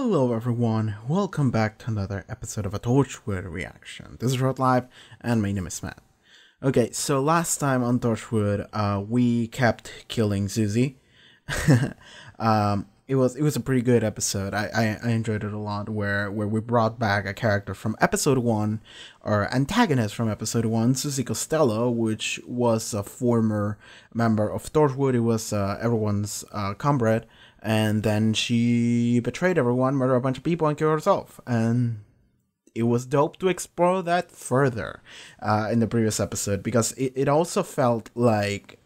Hello everyone, welcome back to another episode of a Torchwood reaction. This is Rod Live, and my name is Matt. Okay, so last time on Torchwood, we kept killing Susie. It was a pretty good episode. I enjoyed it a lot, where we brought back a character from episode 1, or antagonist from episode 1, Susie Costello, which was a former member of Torchwood. It was everyone's comrade. And then she betrayed everyone, murdered a bunch of people, and killed herself. And it was dope to explore that further in the previous episode, because it also felt like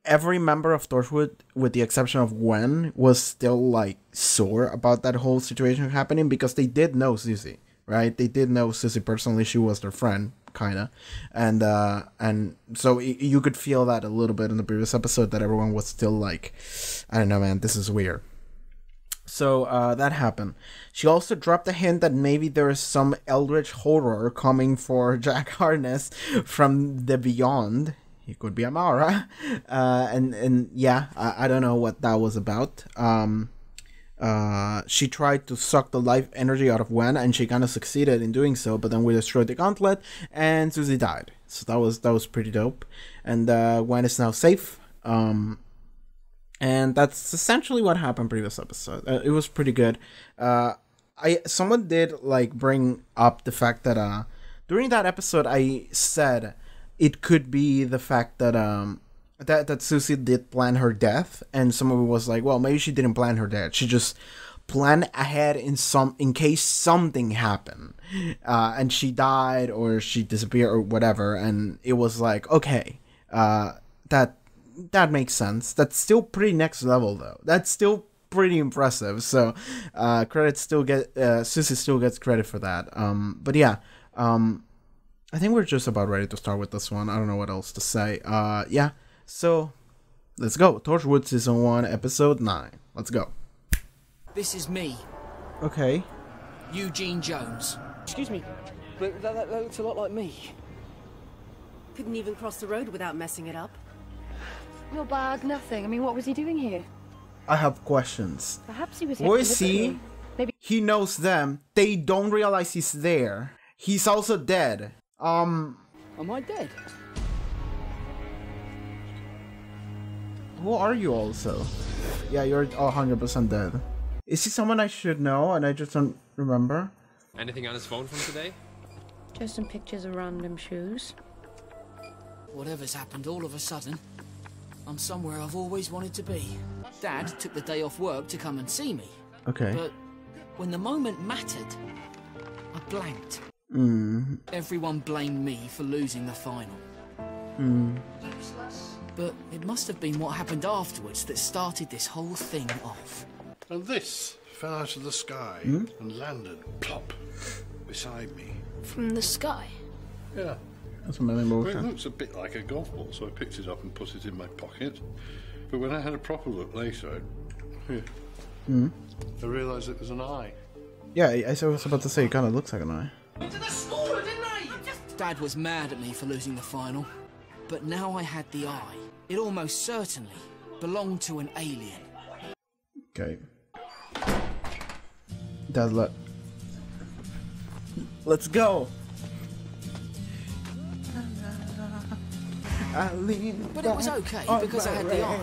every member of Torchwood, with the exception of Gwen, was still like sore about that whole situation happening, because they did know Susie, right? They did know Susie personally. She was their friend, kinda, and so you could feel that a little bit in the previous episode, that everyone was still like, I don't know, man, this is weird. So that happened. She also dropped a hint that maybe there is some eldritch horror coming for Jack Harkness from the beyond. He could be Amara, and yeah, I don't know what that was about. She tried to suck the life energy out of Gwen, and she kind of succeeded in doing so, but then we destroyed the gauntlet, and Susie died. So that was pretty dope. And Gwen is now safe. And that's essentially what happened previous episode. It was pretty good. Someone did like bring up the fact that during that episode I said it could be the fact that that Susie did plan her death, and someone was like, well, maybe she didn't plan her death. She just planned ahead in case something happened, and she died or she disappeared or whatever. And it was like, okay, that makes sense. That's still pretty next level though. That's still pretty impressive. So credit still Susie still gets credit for that. But yeah, I think we're just about ready to start with this one. I don't know what else to say. Yeah. So, let's go. Torchwood Season 1, Episode 9. Let's go. This is me. Okay. Eugene Jones. Excuse me, but that looks a lot like me. Couldn't even cross the road without messing it up. Your bag, nothing. I mean, what was he doing here? I have questions. Perhaps he was. Where is he? Maybe he knows them. They don't realize he's there. He's also dead. Am I dead? Who are you also? Yeah, you're 100% dead. Is he someone I should know and I just don't remember? Anything on his phone from today? Just some pictures of random shoes. Whatever's happened, all of a sudden, I'm somewhere I've always wanted to be. Dad took the day off work to come and see me. Okay. But when the moment mattered, I blanked. Everyone blamed me for losing the final. But it must have been what happened afterwards that started this whole thing off. And this fell out of the sky and landed plop beside me. From the sky? Yeah. That's a million Well, it looks a bit like a golf ball, so I picked it up and put it in my pocket. But when I had a proper look later, I realised it was an eye. Yeah, I was about to say, it kind of looks like an eye. Into the school, didn't I? Dad was mad at me for losing the final. But now I had the eye. It almost certainly belonged to an alien. Okay. Dad, let's go. But it was okay because I had the eye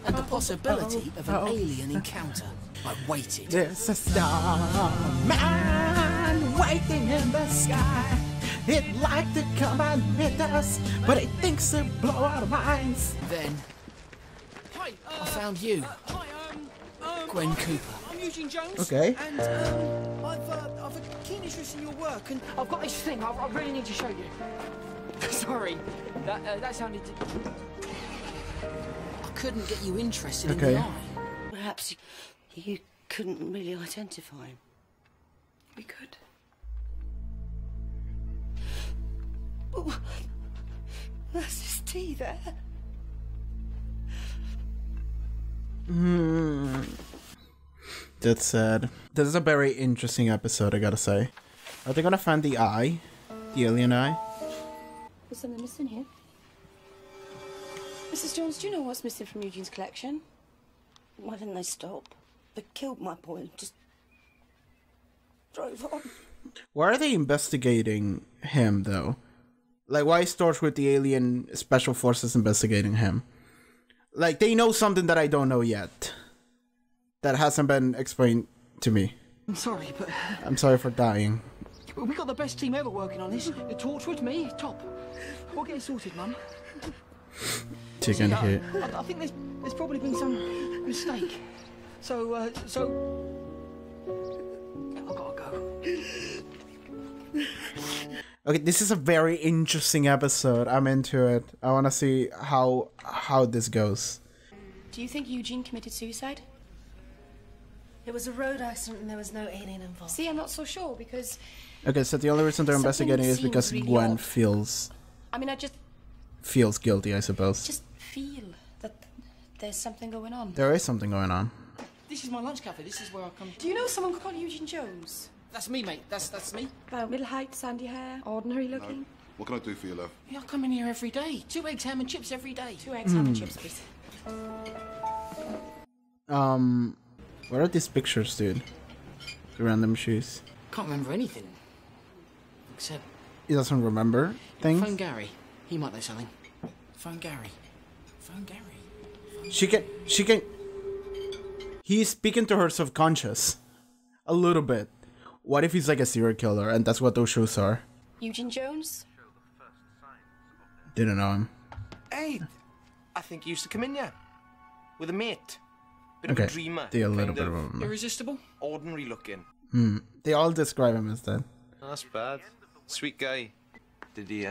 and the possibility of an alien encounter. I waited. There's a star man waiting in the sky. He'd like to come and hit us, but he thinks to blow our minds. Then I found you, Gwen Cooper. I'm Eugene Jones. Okay. And I've a keen interest in your work, and I've got this thing I really need to show you. Sorry, that sounded... I couldn't get you interested in the eye. Perhaps you couldn't really identify him. We could. Oh, there's his tea there. That's sad. This is a very interesting episode, I gotta say. Are they gonna find the eye? The alien eye? There's something missing here. Mrs. Jones, do you know what's missing from Eugene's collection? Why didn't they stop? that killed my boy and just drove on. Why are they investigating him, though? Like, why is Torchwood the alien special forces investigating him? Like, they know something that I don't know yet. That hasn't been explained to me. I'm sorry, but I'm sorry for dying. we got the best team ever working on this. The Torchwood, me, top. We'll get it sorted, Mum. Chicken hit. I think there's probably been some mistake. So I've gotta go. Okay, this is a very interesting episode. I'm into it. I want to see how this goes. Do you think Eugene committed suicide? It was a road accident and there was no alien involved. See, I'm not so sure because... Okay, so the only reason they're Something investigating is seems because really Gwen odd. feels I mean, I feels guilty, I suppose. just feel that there's something going on. There is something going on. This is my lunch cafe. This is where I come. Do you know someone called Eugene Jones? That's me, mate. That's me. About middle height, sandy hair, ordinary looking. What can I do for you, love? Yeah, I come in here every day. 2 eggs, ham and chips every day. 2 eggs, ham and chips, please. What are these pictures, dude? The random shoes. Can't remember anything. Except He doesn't remember phone things. Gary. He might know something. Phone Gary. Phone Gary. She can. He's speaking to her subconscious. A little bit. What if he's like a serial killer and that's what those shows are? Eugene Jones? Didn't know him. Hey, I think you used to come in here with a mate. Bit of Okay, a dreamer. they a little kind bit of a... Irresistible? Ordinary looking. They all describe him as that. That's bad. Sweet guy. Did he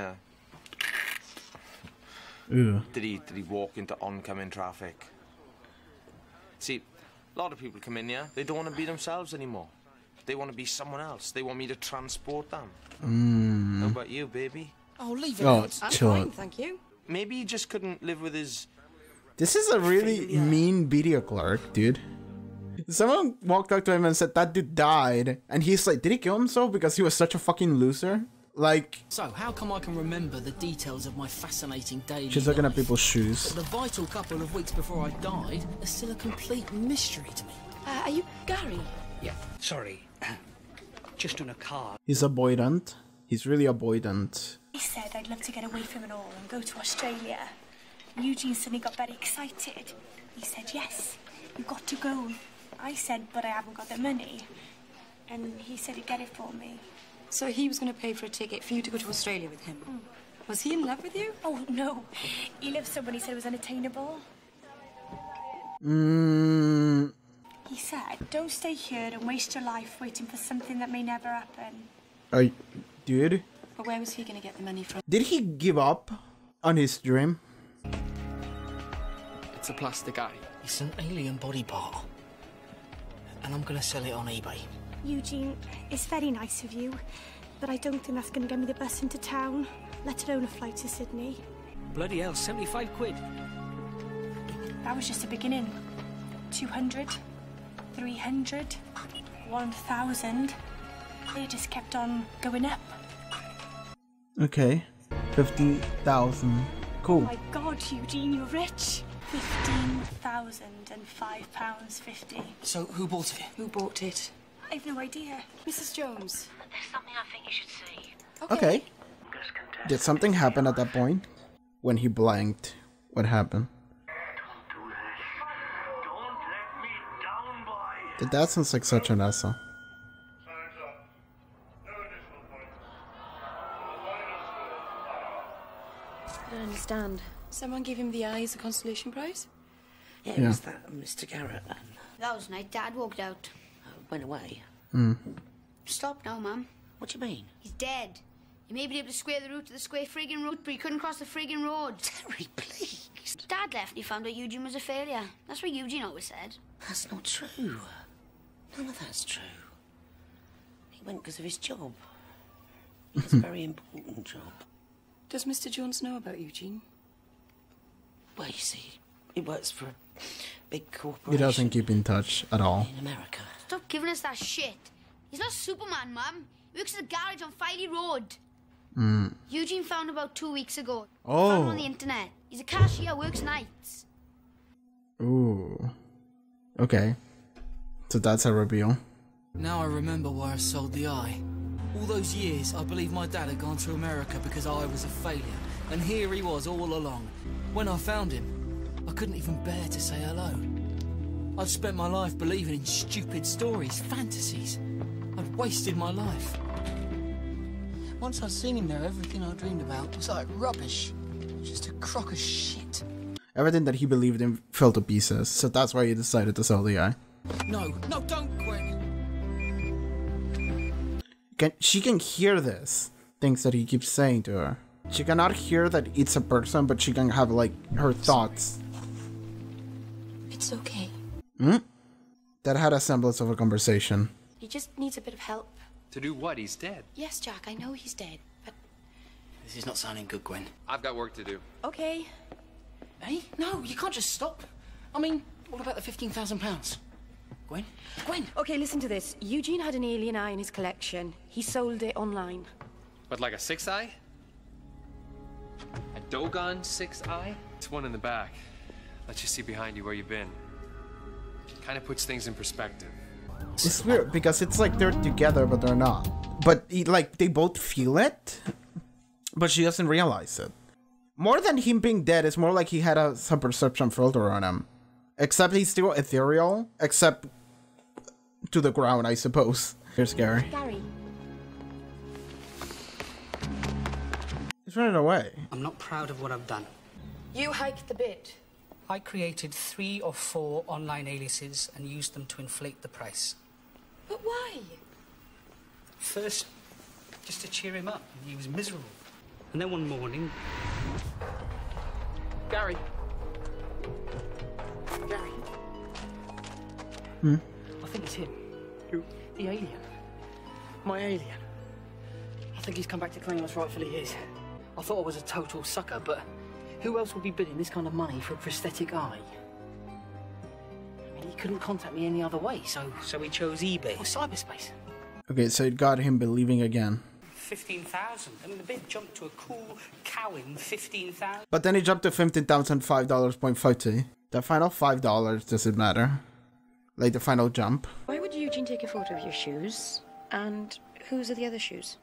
Ooh. did he walk into oncoming traffic? See, a lot of people come in here, they don't want to be themselves anymore. They want to be someone else. They want me to transport them. How about you, baby? Oh, leave it. Oh, out. I'm chill fine, out. thank you. Maybe he just couldn't live with his... This is a really mean video clerk, dude. Someone walked up to him and said that dude died, and he's like, did he kill himself because he was such a fucking loser? Like, So, how come I can remember the details of my fascinating daily she's looking at life, people's shoes. but the vital couple of weeks before I died are still a complete mystery to me? Are you Gary? Yeah, sorry. Just on a car. He's avoidant. He's really avoidant. I said I'd love to get away from it all and go to Australia. Eugene suddenly got very excited. He said, yes, you've got to go. I said, but I haven't got the money. And he said he'd get it for me. So he was going to pay for a ticket for you to go to Australia with him? Was he in love with you? Oh, no. He loved someone he said was unattainable. He said, don't stay here and waste your life waiting for something that may never happen. Dude, But where was he going to get the money from? did he give up on his dream? It's a plastic eye. It's an alien body part. And I'm gonna sell it on eBay. Eugene, it's very nice of you, but I don't think that's going to get me the bus into town, let alone a flight to Sydney. Bloody hell, 75 quid. That was just the beginning. 200, 300, 1,000. They just kept on going up. Okay. 15,000. Cool. Oh my God, Eugene, you're rich. £15,005.50. So, who bought it? Who bought it? I've no idea. Mrs. Jones. There's something I think you should see. Okay. Did something happen at that point? When he blanked, what happened? The dad sounds like such an asshole. I don't understand. Someone gave him the eye as a consolation prize? Yeah, it was that Mr. Garrett. That was night. Dad walked out. Went away. Stop now, Mum. What do you mean? He's dead. He may be able to square the route to the square friggin' route, but he couldn't cross the friggin' road. Terry, please. Dad left and he found out Eugene was a failure. That's what Eugene always said. That's not true. None of that's true. He went because of his job. It's a very important job. Does Mr. Jones know about Eugene? Well, you see, he works for a big corporation. He doesn't keep in touch at all. In America. Stop giving us that shit. He's not Superman, Mum. He works at a garage on Filey Road. Eugene found about 2 weeks ago. Found him on the internet. He's a cashier, works nights. Ooh. Okay. So that's a reveal. Now I remember why I sold the eye. All those years, I believed my dad had gone to America because I was a failure. And here he was all along. When I found him, I couldn't even bear to say hello. I'd spent my life believing in stupid stories, fantasies. I'd wasted my life. Once I'd seen him there, everything I dreamed about was like rubbish. Just a crock of shit. Everything that he believed in fell to pieces, so that's why he decided to sell the eye. No, don't, Gwen. She can hear this, things that he keeps saying to her. She cannot hear that it's a person, but she can have, like, her thoughts. It's okay. That had a semblance of a conversation. He just needs a bit of help. To do what? He's dead. Yes, Jack, I know he's dead, but... This is not sounding good, Gwen. I've got work to do. Okay. Hey, no, you can't just stop. I mean, what about the £15,000? Gwen? Gwen! Okay, listen to this. Eugene had an alien eye in his collection. He sold it online. But like a 6-eye? A Dogon 6-eye? It's one in the back. Lets you see behind you where you've been. Kind of puts things in perspective. It's weird because it's like they're together, but they're not. But like they both feel it, but she doesn't realize it. More than him being dead, it's more like he had some perception filter on him. Except he's still ethereal, except to the ground, I suppose. Here's Gary. Gary. He's running away. I'm not proud of what I've done. You hiked the bid. I created 3 or 4 online aliases and used them to inflate the price. But why? First, just to cheer him up. He was miserable. And then one morning... Gary. Gary. I think it's him. Who? The alien. My alien. I think he's come back to claim what's rightfully his. I thought I was a total sucker, but who else would be bidding this kind of money for a prosthetic eye? I mean, he couldn't contact me any other way, so he chose eBay. Or cyberspace. Okay, so it got him believing again. 15,000. I mean, the bid jumped to a cool, cowing 15,000. But then it jumped to $15,005.50. The final $5 doesn't matter. Like the final jump. Why would Eugene take a photo of your shoes? And whose are the other shoes?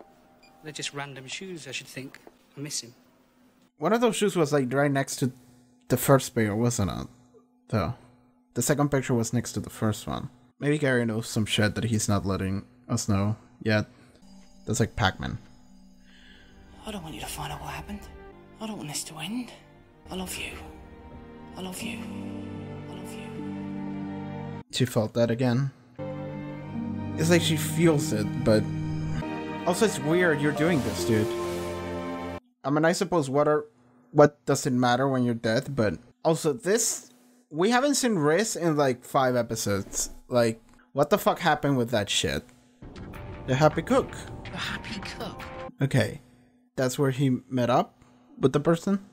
They're just random shoes, I should think. I miss him. One of those shoes was like right next to the first pair, wasn't it? Though. The second picture was next to the first one. Maybe Gary knows some shit that he's not letting us know yet. That's like Pac-Man. I don't want you to find out what happened. I don't want this to end. I love you. I love you. I love you. She felt that again. It's like she feels it, but... Also, it's weird you're doing this, dude. I mean, I suppose what doesn't matter when you're dead, but... Also, this... We haven't seen Riz in like 5 episodes. Like, what the fuck happened with that shit? The Happy Cook. The Happy Cook? Okay. That's where he met up with the person?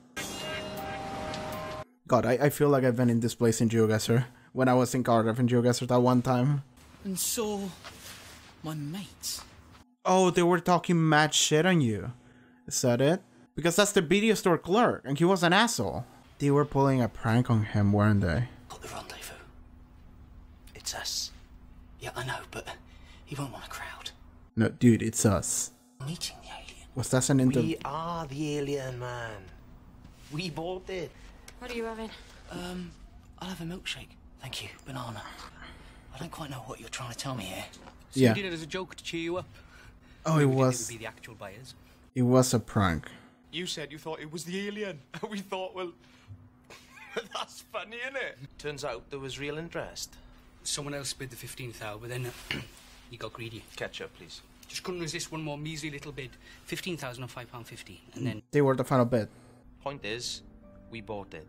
God, I feel like I've been in this place in GeoGuessr. When I was in Cardiff in GeoGuessr that one time. And saw my mates. Oh, they were talking mad shit on you. Is that it? Because that's the video store clerk, and he was an asshole. They were pulling a prank on him, weren't they? Got the rendezvous. It's us. Yeah, I know, but he won't want a crowd. No, dude, it's us. Meeting the alien. Was that an interview? We are the alien, man. We bought it. What are you having? I'll have a milkshake. Thank you, banana. I don't quite know what you're trying to tell me here. So yeah. You did it as a joke to cheer you up. Oh, it was. It would be the actual buyers. It was a prank. You said you thought it was the alien. We thought, well, that's funny, innit? Turns out there was real interest. Someone else bid the 15,000, but then he got greedy. Ketchup, please. Just couldn't resist one more measly little bid. 15,000 or £5.50, and then... They were the final bid. Point is, we bought it.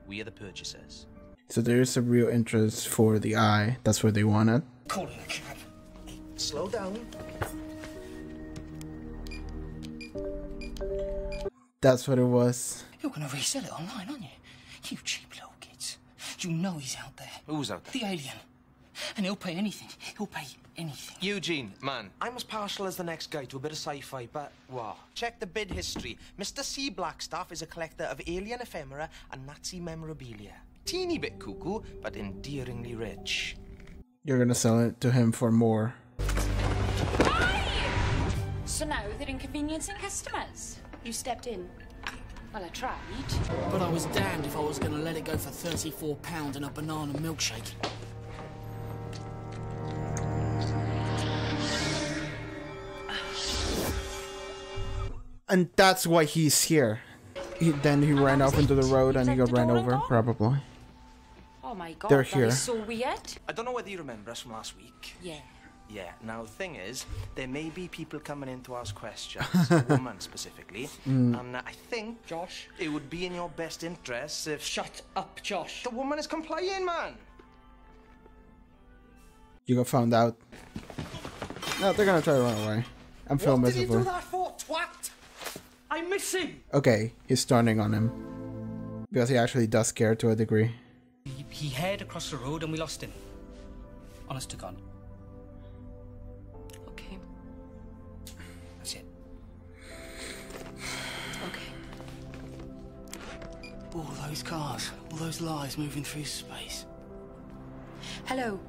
We are the purchasers. So there is a real interest for the eye. That's what they wanted. Call it a cab. Hey, slow down. That's what it was. You're going to resell it online, aren't you? You cheap little kids. You know he's out there. Who's out there? The alien. And he'll pay anything. He'll pay anything. Eugene, man, I'm as partial as the next guy to a bit of sci-fi, but wow. Check the bid history. Mr. C. Blackstaff is a collector of alien ephemera and Nazi memorabilia. Teeny bit cuckoo, but endearingly rich. You're gonna sell it to him for more. So now they're inconveniencing customers. You stepped in. Well, I tried. But I was damned if I was going to let it go for £34 and a banana milkshake. And that's why he's here. Then he ran off into the road and he got ran over, probably. Oh my god, They're that here. is so weird. I don't know whether you remember us from last week. Yeah. Yeah, now the thing is, there may be people coming in to ask questions, a woman specifically, and I think, Josh, it would be in your best interest if... Shut up, Josh. The woman is complying, man! You got found out. No, they're gonna try to run away. I'm filming What did this you do before. that for, twat? I miss him. Okay, he's turning on him. Because he actually does care to a degree. He headed across the road and we lost him. Honest to God. Okay. That's it. Okay. All those cars, all those lives moving through space. Hello.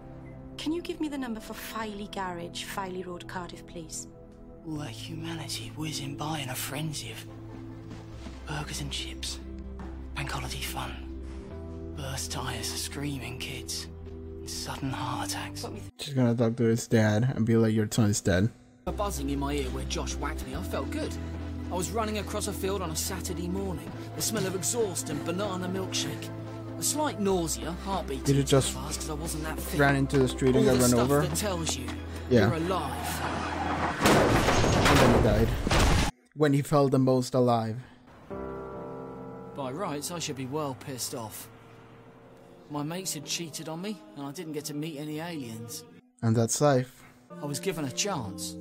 Can you give me the number for Filey Garage, Filey Road, Cardiff, please? All that humanity whizzing by in a frenzy of burgers and chips, bank holiday fun, burst tires, screaming kids, and sudden heart attacks. She's gonna talk to his dad and be like, your son is dead. A buzzing in my ear where Josh whacked me, I felt good. I was running across a field on a Saturday morning, the smell of exhaust and banana milkshake. A slight nausea, heartbeat Did it just fast because I wasn't that fit. ran into the street and All got the run stuff over? that tells you Yeah. you're alive. And then he died. When he felt the most alive. By rights, I should be well pissed off. My mates had cheated on me, and I didn't get to meet any aliens. And that's life. I was given a chance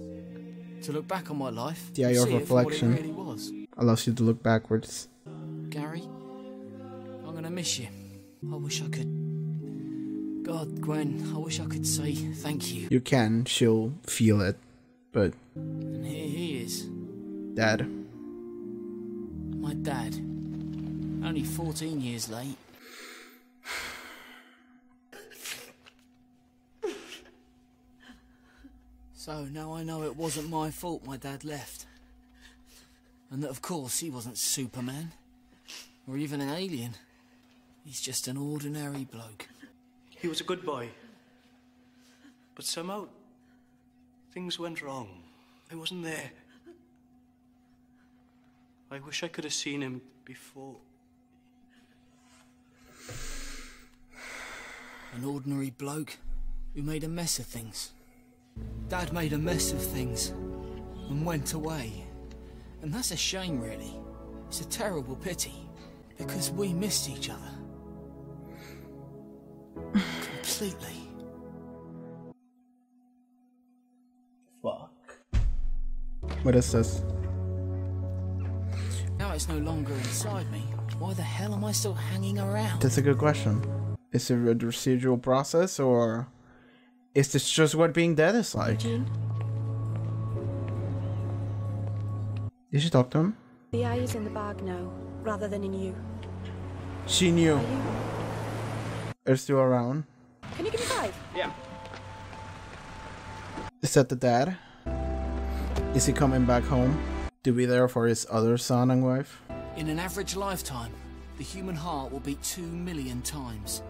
to look back on my life. The eye and of see it for what it reflection really was. allows you to look backwards. Gary, I'm gonna miss you. I wish I could. God, Gwen, I wish I could say thank you. You can, she'll feel it. But And here he is, Dad. my dad. Only 14 years late. So now I know it wasn't my fault my dad left. And that of course he wasn't Superman. Or even an alien. He's just an ordinary bloke. He was a good boy. But somehow, things went wrong. I wasn't there. I wish I could have seen him before. An ordinary bloke who made a mess of things. Dad made a mess of things and went away. And that's a shame, really. It's a terrible pity. Because we missed each other. Completely. Fuck. What is this? Now it's no longer inside me. Why the hell am I still hanging around? That's a good question. Is it a residual process, or is this just what being dead is like? Eugene? Did she talk to him? The eye is in the bag now, rather than in you. She knew. Are still around? Can you give me 5? Yeah. Is that the dad? Is he coming back home to be there for his other son and wife? In an average lifetime, the human heart will beat 2 million times.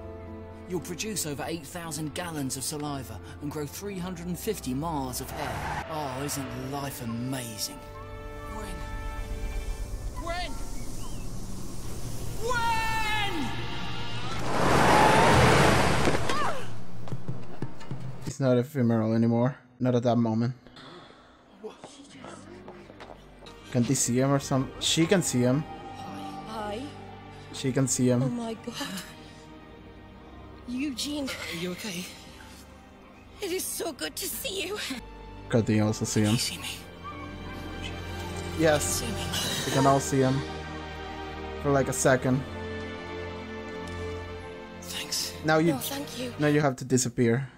You'll produce over 8,000 gallons of saliva and grow 350 miles of hair. Oh, isn't life amazing? Gwen! Gwen! Gwen! He's not ephemeral anymore. Not at that moment. Can they see him or some? She can see him. Hi. She can see him. Oh my god. Eugene. Are you okay? It is so good to see you. Could they also see him? See me? Yes. They can all see him. For like a second. Thanks. Now you. No, thank you. Now you have to disappear.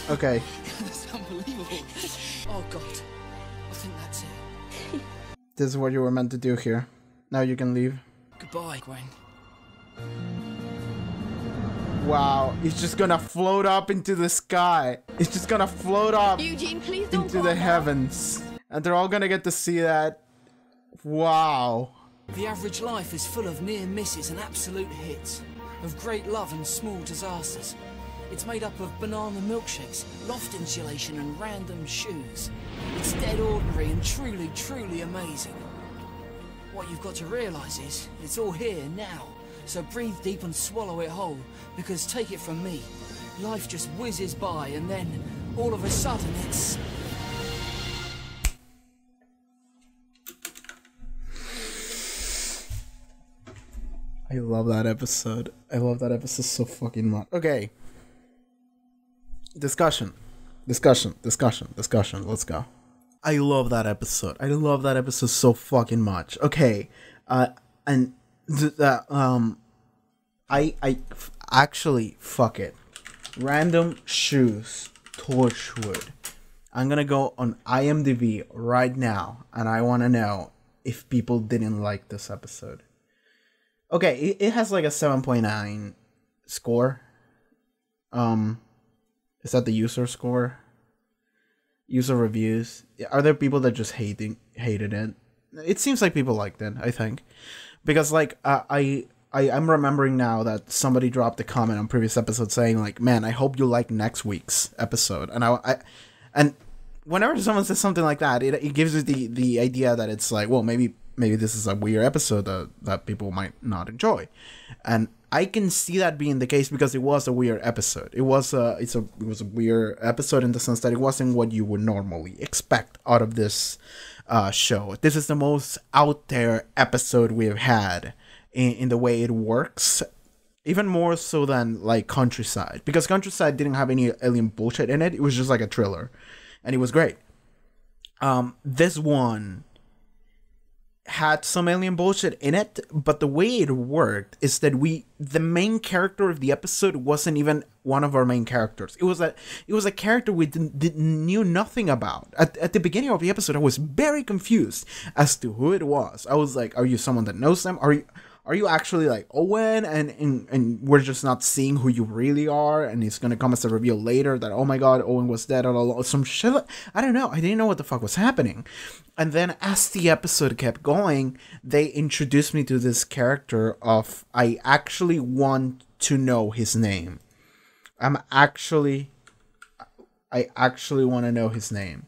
Okay. That's unbelievable. Oh god. I think that's it. This is what you were meant to do here. Now you can leave. Goodbye, Gwen. Wow, it's just gonna float up into the sky. It's just gonna float up Eugene, please don't into the heavens. And they're all gonna get to see that. Wow. The average life is full of near misses and absolute hits, of great love and small disasters. It's made up of banana milkshakes, loft insulation and random shoes. It's dead ordinary and truly, truly amazing. What you've got to realise is, it's all here now. So breathe deep and swallow it whole, because take it from me, life just whizzes by and then, all of a sudden, it's... I love that episode. I love that episode so fucking much. Okay. Discussion. Let's go. I love that episode. I love that episode so fucking much. Okay. And I actually, fuck it. Random shoes, Torchwood. I'm gonna go on IMDb right now, and I want to know if people didn't like this episode. Okay, it has like a 7.9 score. Is that the user score? User reviews. Are there people that just hated it? It seems like people liked it, I think. Because like I'm remembering now that somebody dropped a comment on previous episodes saying like, "Man, I hope you like next week's episode." And whenever someone says something like that, it gives you the idea that it's like, well, maybe this is a weird episode that people might not enjoy. And I can see that being the case because it was a weird episode. It was a weird episode in the sense that it wasn't what you would normally expect out of this show. This is the most out there episode we've had in the way it works, even more so than like Countryside, because Countryside didn't have any alien bullshit in it. It was just like a thriller, and it was great. This one had some alien bullshit in it, but the way it worked is that the main character of the episode wasn't even one of our main characters. It was a character we knew nothing about. At the beginning of the episode, I was very confused as to who it was. I was like, are you someone that knows them? Are you actually like Owen, and we're just not seeing who you really are, and it's gonna come as a reveal later that, oh my god, Owen was dead, or some shit. I don't know. I didn't know what the fuck was happening. And then as the episode kept going, they introduced me to this character of, I actually want to know his name. I actually want to know his name,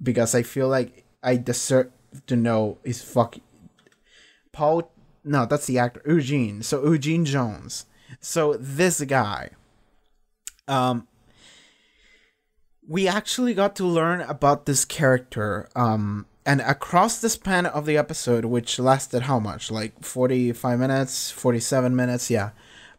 because I feel like I deserve to know his fucking Paul. No, that's the actor, Eugene. So Eugene Jones. So this guy, we actually got to learn about this character, and across the span of the episode, which lasted how much? Like 45 minutes, 47 minutes, yeah.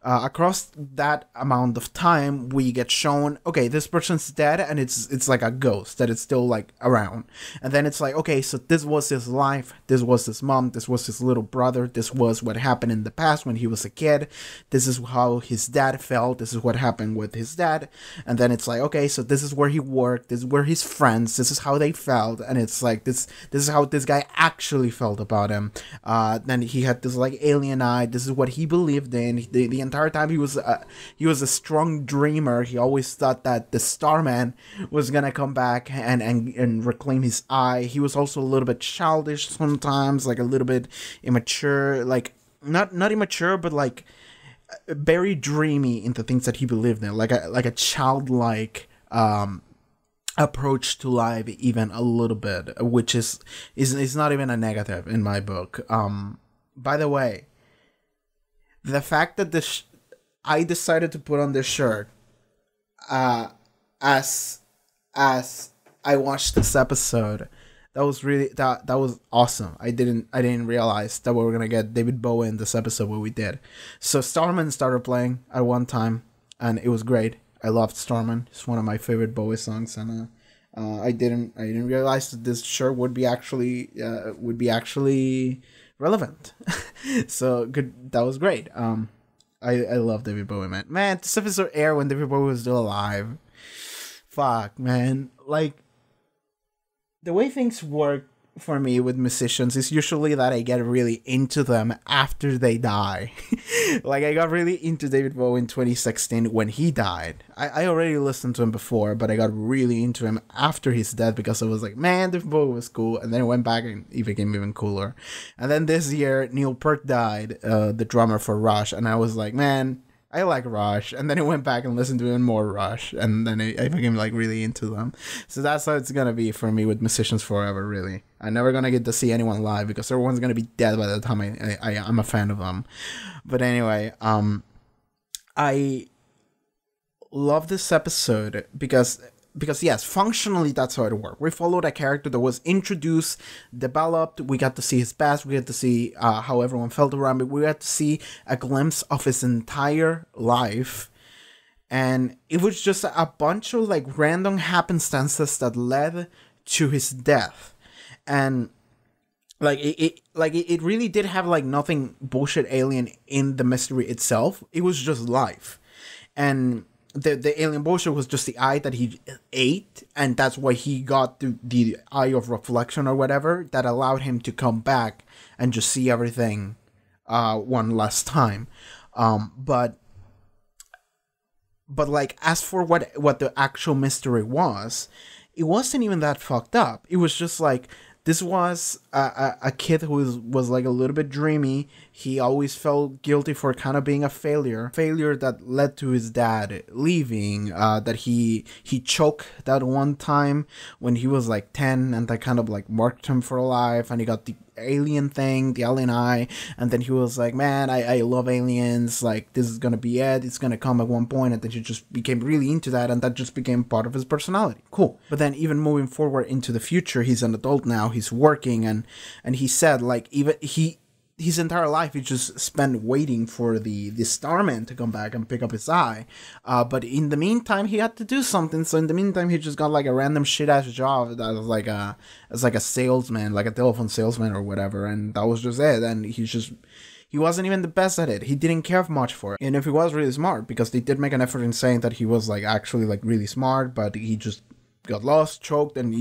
Across that amount of time, we get shown, okay, this person's dead, and it's like a ghost that is still like around. And then it's like, okay, so this was his life, this was his mom, this was his little brother, this was what happened in the past when he was a kid, this is how his dad felt, this is what happened with his dad. And then it's like, okay, so this is where he worked, this is where his friends, this is how they felt, and it's like this is how this guy actually felt about him. Then he had this like alien eye, this is what he believed in. The entire time he was a strong dreamer. He always thought that the Starman was gonna come back and reclaim his eye. He was also a little bit childish sometimes, like a little bit immature, like not immature, but like very dreamy in the things that he believed in, like a childlike approach to life, even a little bit, which is not even a negative in my book. By the way, the fact that I decided to put on this shirt as I watched this episode, that was really that was awesome. I didn't realize that we were gonna get David Bowie in this episode, what we did. So Starman started playing at one time, and it was great. I loved Starman. It's one of my favorite Bowie songs, and I didn't realize that this shirt would be actually relevant. So good. That was great. I love David Bowie, man. Man, this episode aired when David Bowie was still alive. Fuck, man. Like, the way things work for me with musicians is usually that I get really into them after they die. Like, I got really into David Bowie in 2016 when he died. I already listened to him before, but I got really into him after his death because I was like, man, David Bowie was cool. And then I went back and he became even cooler. And then this year, Neil Peart died, the drummer for Rush. And I was like, man, I like Rush. And then I went back and listened to even more Rush. And then I became like really into them. So that's how it's going to be for me with musicians forever, really. I'm never going to get to see anyone live because everyone's going to be dead by the time I'm a fan of them. But anyway, I love this episode because yes, functionally that's how it worked. We followed a character that was introduced, developed. We got to see his past. We got to see how everyone felt around it. We got to see a glimpse of his entire life. And it was just a bunch of like random happenstances that led to his death. And like it really did have like nothing bullshit alien in the mystery itself. It was just life. And the alien bullshit was just the eye that he ate, and that's why he got the eye of reflection or whatever that allowed him to come back and just see everything one last time. But like, as for what the actual mystery was, it wasn't even that fucked up. It was just like, this was a kid who was like a little bit dreamy. He always felt guilty for kind of being a failure that led to his dad leaving, that he choked that one time when he was like 10, and that kind of like marked him for life, and he got the alien thing, the alien eye, and then he was like, man, I love aliens, like, this is gonna be it, it's gonna come at one point, and then he just became really into that, and that just became part of his personality. Cool. But then even moving forward into the future, he's an adult now, he's working, and he said, like, even his entire life he just spent waiting for the Starman to come back and pick up his eye, but in the meantime he had to do something. So in the meantime he just got like a random shit ass job that was like a salesman, like a telephone salesman or whatever, and that was just it. And he wasn't even the best at it. He didn't care much for it. And if he was really smart, because they did make an effort in saying that he was like actually like really smart, but he just got lost, choked, and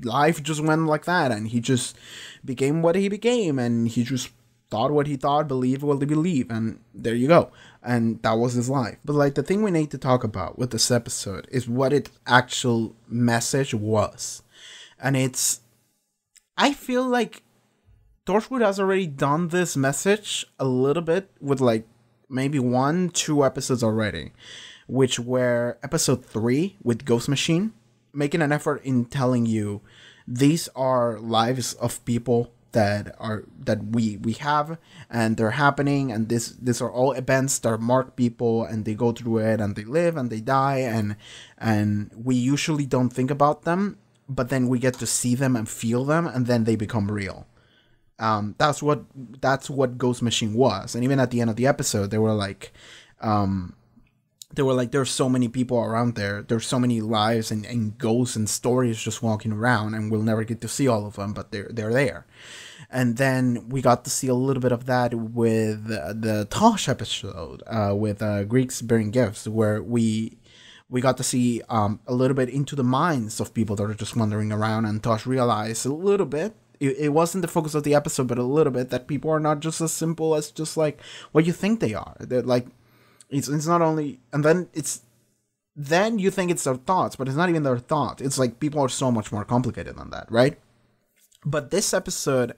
life just went like that, and he just became what he became, and he just thought what he thought, believed what he believed, and there you go. And that was his life. But like, the thing we need to talk about with this episode is what its actual message was. And I feel like Torchwood has already done this message a little bit with like maybe 1-2 episodes already, which were episode 3 with Ghost Machine, making an effort in telling you these are lives of people that we have, and they're happening, and these are all events that mark people, and they go through it, and they live and they die, and we usually don't think about them, but then we get to see them and feel them, and then they become real. That's what Ghost Machine was. And even at the end of the episode, they were like, there's so many people around there. There's so many lives and ghosts and stories just walking around, and we'll never get to see all of them, but they're there. And then we got to see a little bit of that with the Tosh episode, with Greeks Bearing Gifts, where we got to see a little bit into the minds of people that are just wandering around, and Tosh realized a little bit, it wasn't the focus of the episode, but a little bit, that people are not just as simple as just like what you think they are. They're like, it's not only, and then you think it's their thoughts, but it's not even their thoughts. It's like people are so much more complicated than that, right? But this episode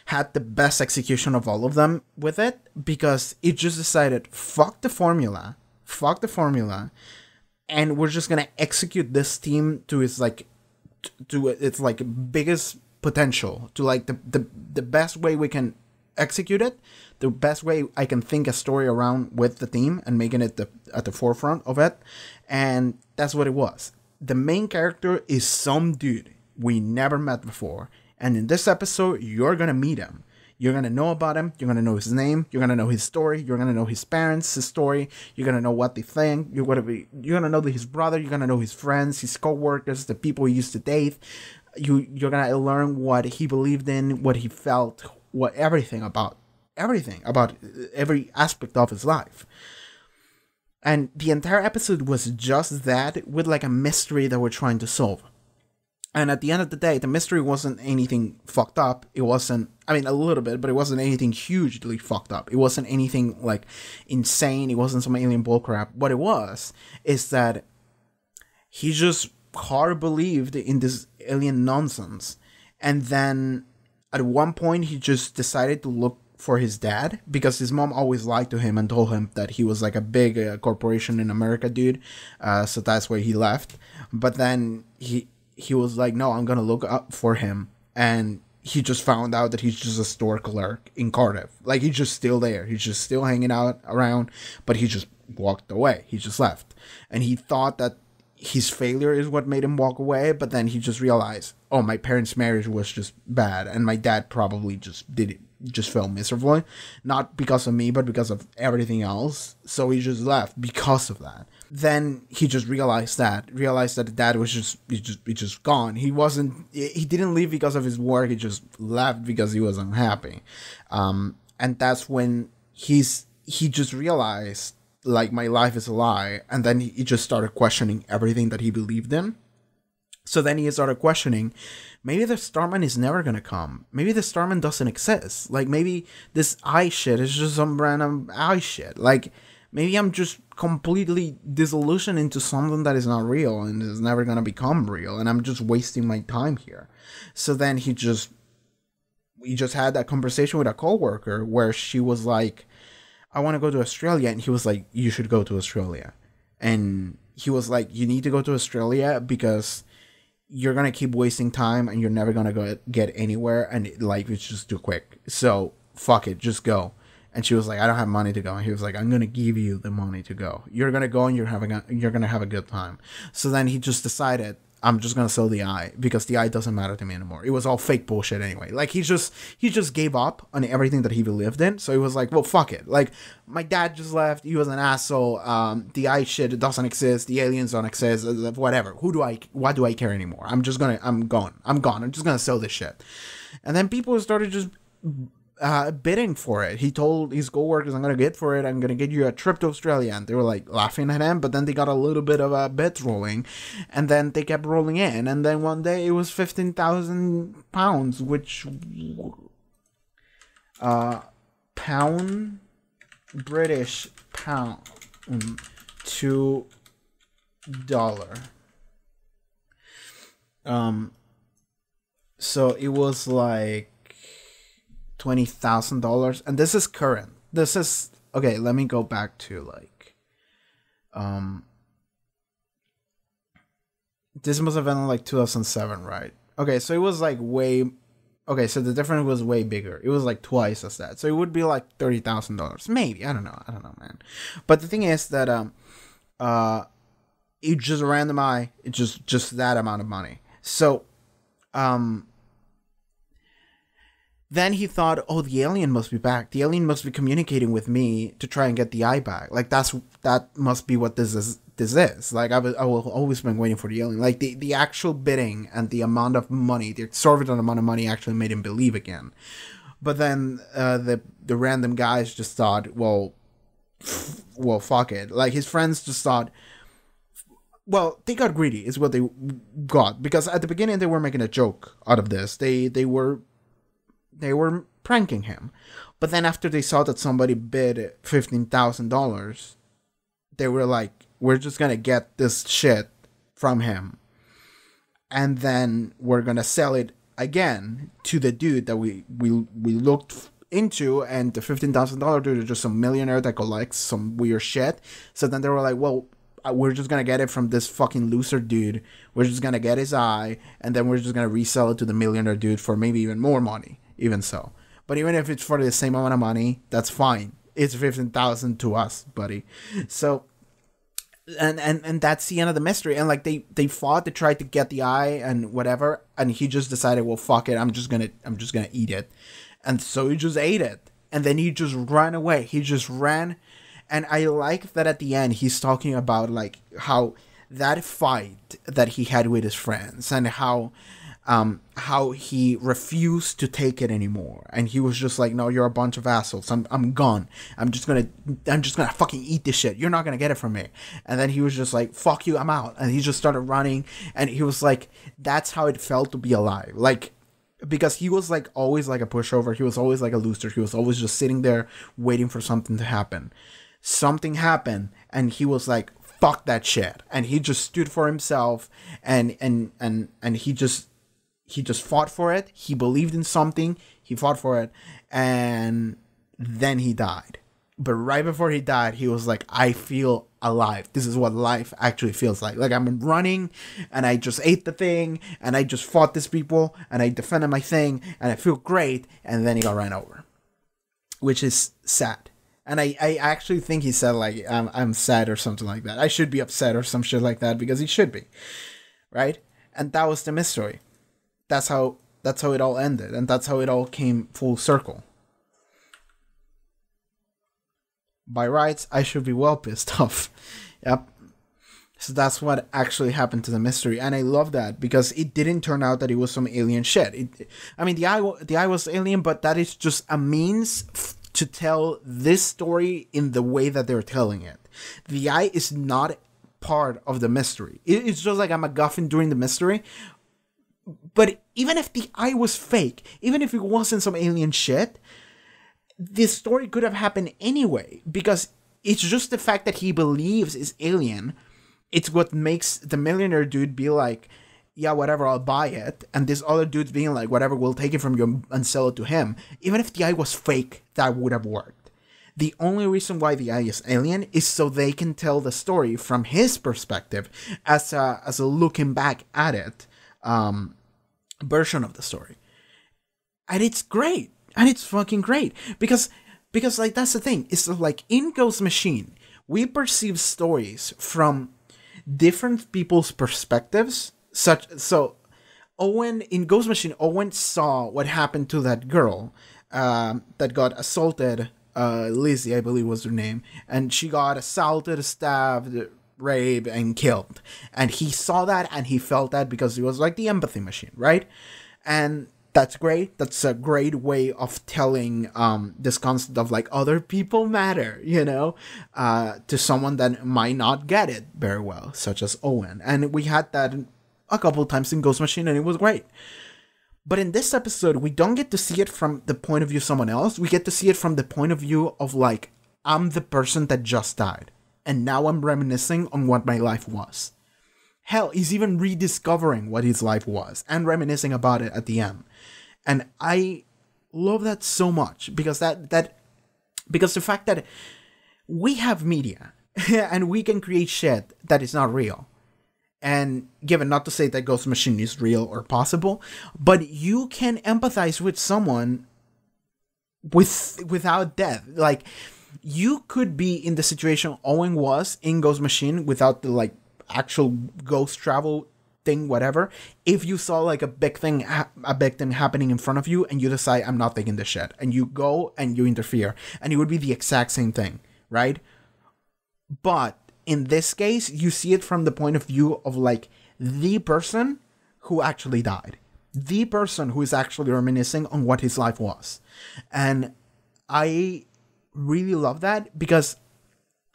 had the best execution of all of them with it, because it just decided, fuck the formula, and we're just gonna execute this team to its biggest potential, to like the best way we can execute it, the best way I can think a story around with the team and making it at the forefront of it. And that's what it was. The main character is some dude we never met before, and in this episode you're gonna meet him. You're gonna know about him, you're gonna know his name, you're gonna know his story, you're gonna know his parents, his story, you're gonna know what they think, you're gonna know his brother, you're gonna know his friends, his co-workers, the people he used to date. You're gonna learn what he believed in, what he felt, everything about every aspect of his life. And the entire episode was just that, with like a mystery that we're trying to solve. And at the end of the day, the mystery wasn't anything fucked up. It wasn't, I mean, a little bit, but it wasn't anything hugely fucked up. It wasn't anything, like, insane. It wasn't some alien bullcrap. What it was is that he just hard believed in this alien nonsense. And then at one point, he just decided to look for his dad, because his mom always lied to him and told him that he was like a big corporation in America dude. So that's why he left. But then he was like, no, I'm gonna look up for him. And he just found out that he's just a store clerk in Cardiff. Like, he's just still there. He's just still hanging out around, but he just walked away. He just left. And he thought that his failure is what made him walk away, but then he just realized, oh, my parents' marriage was just bad, and my dad probably just fell miserably. Not because of me, but because of everything else. So he just left because of that. Then he just realized that the dad was just gone. He didn't leave because of his work. He just left because he was unhappy. And that's when he just realized, like, my life is a lie. And then he just started questioning everything that he believed in. So then he started questioning, maybe the Starman is never gonna come. Maybe the Starman doesn't exist. Like, maybe this eye shit is just some random eye shit. Like, maybe I'm just completely disillusioned into something that is not real and is never gonna become real, and I'm just wasting my time here. So then we just had that conversation with a coworker where she was like, I want to go to Australia, and he was like, you should go to Australia. And he was like, you need to go to Australia because you're gonna keep wasting time and you're never gonna get anywhere, and life is just too quick. So fuck it, just go. And she was like, I don't have money to go. And he was like, I'm gonna give you the money to go. You're gonna go and you're gonna have a good time. So then he just decided, I'm just gonna sell the eye because the eye doesn't matter to me anymore. It was all fake bullshit anyway. Like, he just gave up on everything that he believed in. So he was like, well, fuck it. Like, my dad just left. He was an asshole. The eye shit doesn't exist. The aliens don't exist. Whatever. Why do I care anymore? I'm gone. I'm just gonna sell this shit. And then people started just bidding for it. He told his co-workers, I'm gonna get for it, I'm gonna get you a trip to Australia, and they were like laughing at him, but then they got a little bit of bets rolling, and then they kept rolling in, and then one day it was £15,000, which British pound to dollar. So it was like $20,000, and this is current. This is okay. Let me go back to like, this must have been like 2007, right? Okay, so it was like way. Okay, so the difference was way bigger. It was like twice as that. So it would be like $30,000, maybe. I don't know, man. But the thing is that it just randomized. It just that amount of money. So, then he thought, oh, the alien must be back. The alien must be communicating with me to try and get the eye back. Like, that must be what this is. Like, I will always been waiting for the alien. Like, the actual bidding and the amount of money, the exorbitant amount of money actually made him believe again. But then the random guys just thought, well, fuck it. Like, his friends just thought, well, they got greedy is what they got. Because at the beginning, they were making a joke out of this. They were pranking him. But then after they saw that somebody bid $15,000, they were like, we're just going to get this shit from him. And then we're going to sell it again to the dude that we looked into. And the $15,000 dude is just some millionaire that collects some weird shit. So then they were like, well, we're just going to get it from this fucking loser dude. We're just going to get his eye. And then we're just going to resell it to the millionaire dude for maybe even more money. Even so. But even if it's for the same amount of money, that's fine. It's $15,000 to us, buddy. So, and that's the end of the mystery. And like they fought to try to get the eye and whatever, and he just decided, well, fuck it, I'm just gonna eat it. And so he just ate it. And then he just ran away. He just ran. And I like that at the end he's talking about like how that fight that he had with his friends and how how he refused to take it anymore, and he was just like, no, you're a bunch of assholes, I'm gone, I'm just gonna fucking eat this shit, you're not gonna get it from me. And then he was just like, fuck you, I'm out, and he just started running. And he was like, that's how it felt to be alive, like, because he was like always like a pushover, he was always like a loser, he was always just sitting there waiting for something to happen. Something happened, and he was like, fuck that shit, and he just stood for himself, and he just fought for it. He believed in something, he fought for it, and then he died. But right before he died, he was like, I feel alive. This is what life actually feels like. Like, I'm running, and I just ate the thing, and I just fought these people, and I defended my thing, and I feel great. And then he got ran over, which is sad. And I actually think he said, like, I'm sad or something like that. I should be upset or some shit like that, because he should be, right? And that was the mystery. That's how it all ended, and that's how it all came full circle. By rights, I should be well pissed off. Yep. So that's what actually happened to the mystery, and I love that, because it didn't turn out that it was some alien shit. I mean, the eye was alien, but that is just a means to tell this story in the way that they're telling it. The eye is not part of the mystery. It's just like a MacGuffin during the mystery. But even if the eye was fake, even if it wasn't some alien shit, this story could have happened anyway, because it's just the fact that he believes is alien. It's what makes the millionaire dude be like, yeah, whatever, I'll buy it. And this other dude's being like, whatever, we'll take it from you and sell it to him. Even if the eye was fake, that would have worked. The only reason why the eye is alien is so they can tell the story from his perspective as a looking back at it version of the story. And it's great. And it's fucking great. Because like, that's the thing. It's like, in Ghost Machine, we perceive stories from different people's perspectives. So Owen, in Ghost Machine, Owen saw what happened to that girl that got assaulted. Lizzie, I believe was her name. And she got assaulted, stabbed, raped, and killed. And he saw that, and he felt that, because he was like the empathy machine, right? And that's great. That's a great way of telling this concept of like, other people matter, you know, to someone that might not get it very well, such as Owen. And we had that a couple of times in Ghost Machine, and it was great. But in this episode, we don't get to see it from the point of view of someone else. We get to see it from the point of view of like, I'm the person that just died, and now I'm reminiscing on what my life was. Hell, he's even rediscovering what his life was and reminiscing about it at the end. And I love that so much, because because the fact that we have media and we can create shit that is not real. And given, not to say that Ghost Machine is real or possible, but you can empathize with someone without death. Like, you could be in the situation Owen was in Ghost Machine without the like actual ghost travel thing, whatever. If you saw like a big thing happening in front of you, and you decide, I'm not taking this shit, and you go and you interfere, and it would be the exact same thing, right? But in this case, you see it from the point of view of like the person who actually died, the person who is actually reminiscing on what his life was. And I really love that, because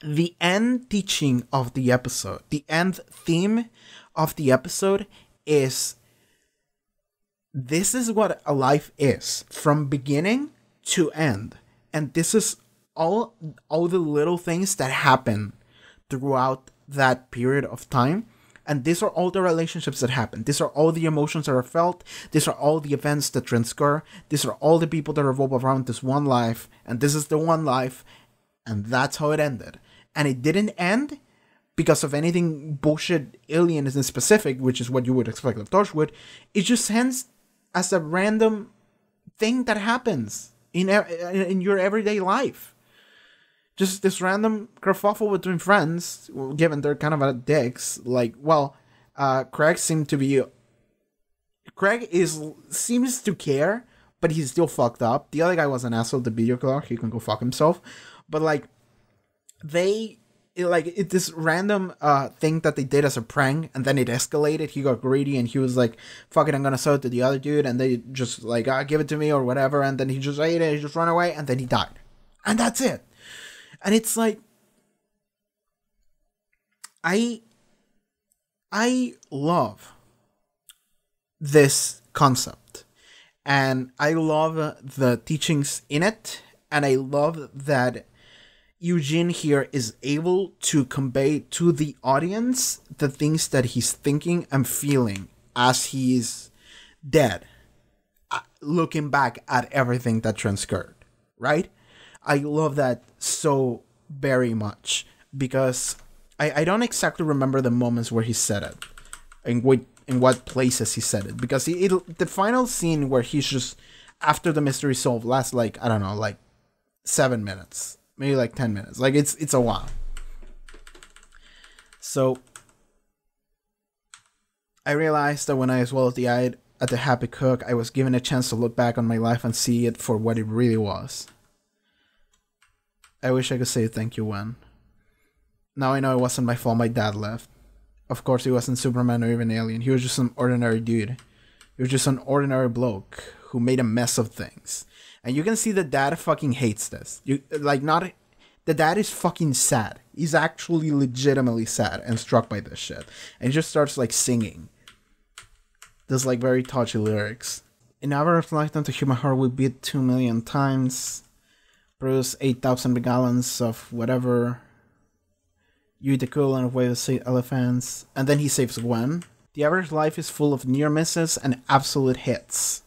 the end teaching of the episode, the end theme of the episode is, this is what a life is from beginning to end. And this is all the little things that happen throughout that period of time. And these are all the relationships that happen. These are all the emotions that are felt. These are all the events that transcur. These are all the people that revolve around this one life. And this is the one life. And that's how it ended. And it didn't end because of anything bullshit alienism specific, which is what you would expect of Torchwood. It just ends as a random thing that happens in your everyday life. Just this random kerfuffle between friends, given they're kind of dicks. Like, well, Craig seems to care, but he's still fucked up. The other guy was an asshole, the video clerk. He can go fuck himself. But like, they this random thing that they did as a prank, and then it escalated. He got greedy and he was like, fuck it, I'm gonna sell it to the other dude, and they just like, give it to me or whatever, and then he just ate it, he just ran away, and then he died. And that's it. And it's like, I love this concept, and I love the teachings in it, and I love that Eugene here is able to convey to the audience the things that he's thinking and feeling as he's dead, looking back at everything that transpired, right? I love that so very much, because I don't exactly remember the moments where he said it, in what places he said it, because the final scene where he's just, after the mystery solved, lasts like, I don't know, like 7 minutes. Maybe like 10 minutes. Like, it's a while. So, I realized that when I swallowed the eye at the Happy Cook, I was given a chance to look back on my life and see it for what it really was. I wish I could say thank you, Wen. Now I know it wasn't my fault my dad left. Of course, he wasn't Superman or even Alien. He was just some ordinary dude. He was just an ordinary bloke who made a mess of things. And you can see the dad fucking hates this. The dad is fucking sad. He's actually legitimately sad and struck by this shit. And he just starts like singing. There's like very touchy lyrics. In average lifetime, the human heart would beat 2 million times. Produce 8,000 gallons of whatever. You eat the equivalent of whale elephants. And then he saves Gwen. The average life is full of near misses and absolute hits.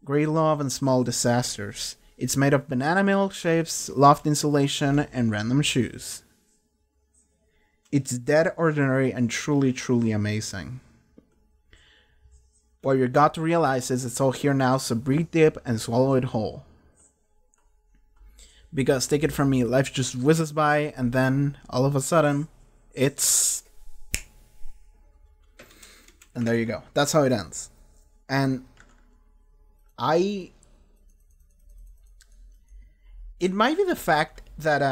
Great love and small disasters. It's made of banana milkshakes, loft insulation, and random shoes. It's dead ordinary and truly, truly amazing. What you got to realize is it's all here now, so breathe deep and swallow it whole. Because take it from me, life just whizzes by, and then, all of a sudden, it's... And there you go. That's how it ends. And... It might be the fact that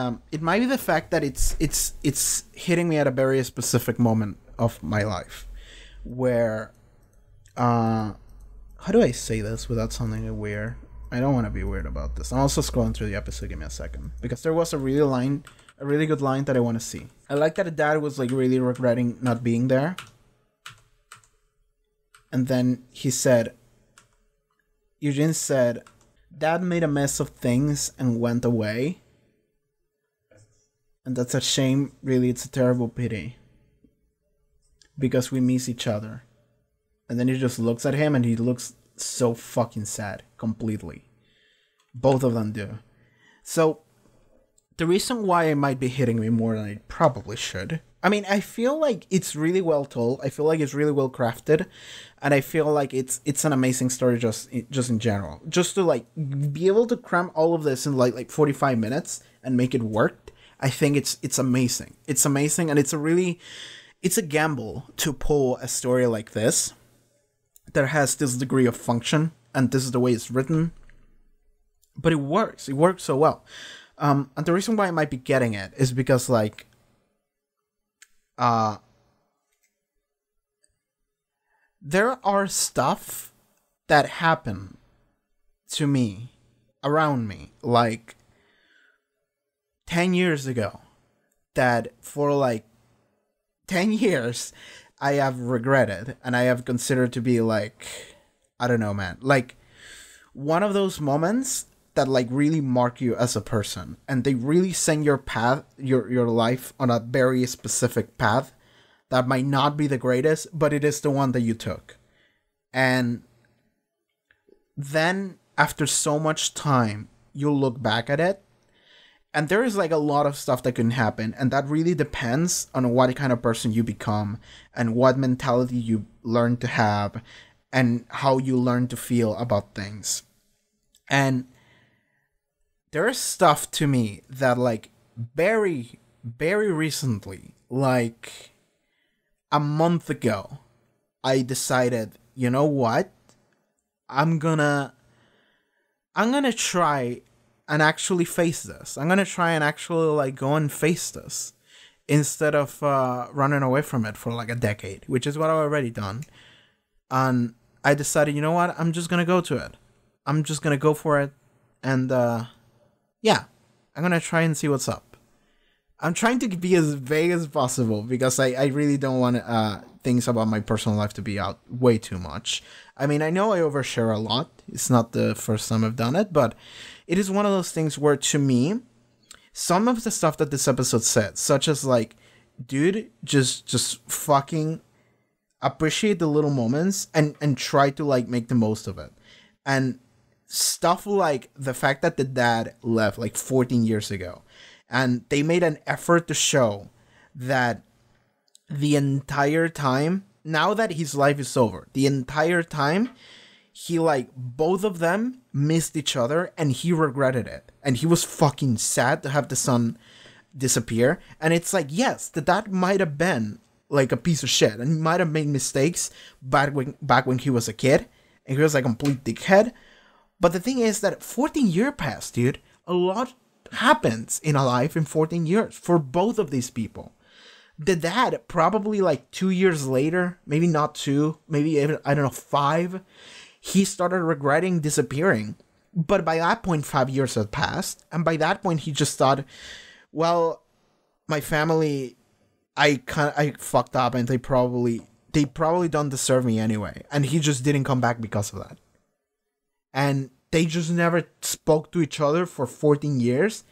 it's hitting me at a very specific moment of my life, where how do I say this without sounding weird? I don't want to be weird about this. I'm also scrolling through the episode. Give me a second, because there was a really good line that I want to see. I like that the dad was like really regretting not being there, and then he said. Eugene said, Dad made a mess of things and went away. And that's a shame, really, it's a terrible pity. Because we miss each other. And then he just looks at him and he looks so fucking sad, completely. Both of them do. So, the reason why it might be hitting me more than it probably should. I mean, I feel like it's really well told. I feel like it's really well crafted, and I feel like it's an amazing story just in general. Just to like be able to cram all of this in like 45 minutes and make it work. I think it's amazing. It's amazing, and it's a gamble to pull a story like this that has this degree of function, and this is the way it's written. But it works. It works so well. And the reason why I might be getting it is because like. There are stuff that happen to me, around me, like 10 years ago, that for like 10 years I have regretted and I have considered to be like, I don't know, man, like one of those moments that like really mark you as a person, and they really send your path, your life on a very specific path that might not be the greatest, but it is the one that you took. And then after so much time, you'll look back at it, and there is like a lot of stuff that can happen, and that really depends on what kind of person you become and what mentality you learn to have and how you learn to feel about things. And there is stuff to me that like very, very recently, like a month ago, I decided, you know what? I'm gonna try and actually face this. I'm gonna try and actually like go and face this instead of running away from it for like a decade, which is what I've already done. And I decided, you know what? I'm just gonna go to it. I'm just gonna go for it, and yeah, I'm gonna try and see what's up. I'm trying to be as vague as possible because I really don't want things about my personal life to be out way too much. I mean, I know I overshare a lot. It's not the first time I've done it, but it is one of those things where, to me, some of the stuff that this episode said, such as like, dude, just fucking appreciate the little moments and try to like make the most of it. And stuff like the fact that the dad left like 14 years ago, and they made an effort to show that the entire time, now that his life is over, the entire time, he like, both of them missed each other and he regretted it. And he was fucking sad to have the son disappear. And it's like, yes, the dad might have been like a piece of shit and he might have made mistakes back when he was a kid and he was like a complete dickhead. But the thing is that 14 years passed, dude. A lot happens in a life in 14 years for both of these people. The dad, probably like 2 years later, maybe not 2, maybe even, I don't know, 5, he started regretting disappearing. But by that point, 5 years had passed. And by that point, he just thought, well, my family, I fucked up and they probably don't deserve me anyway. And he just didn't come back because of that. And they just never spoke to each other for 14 years.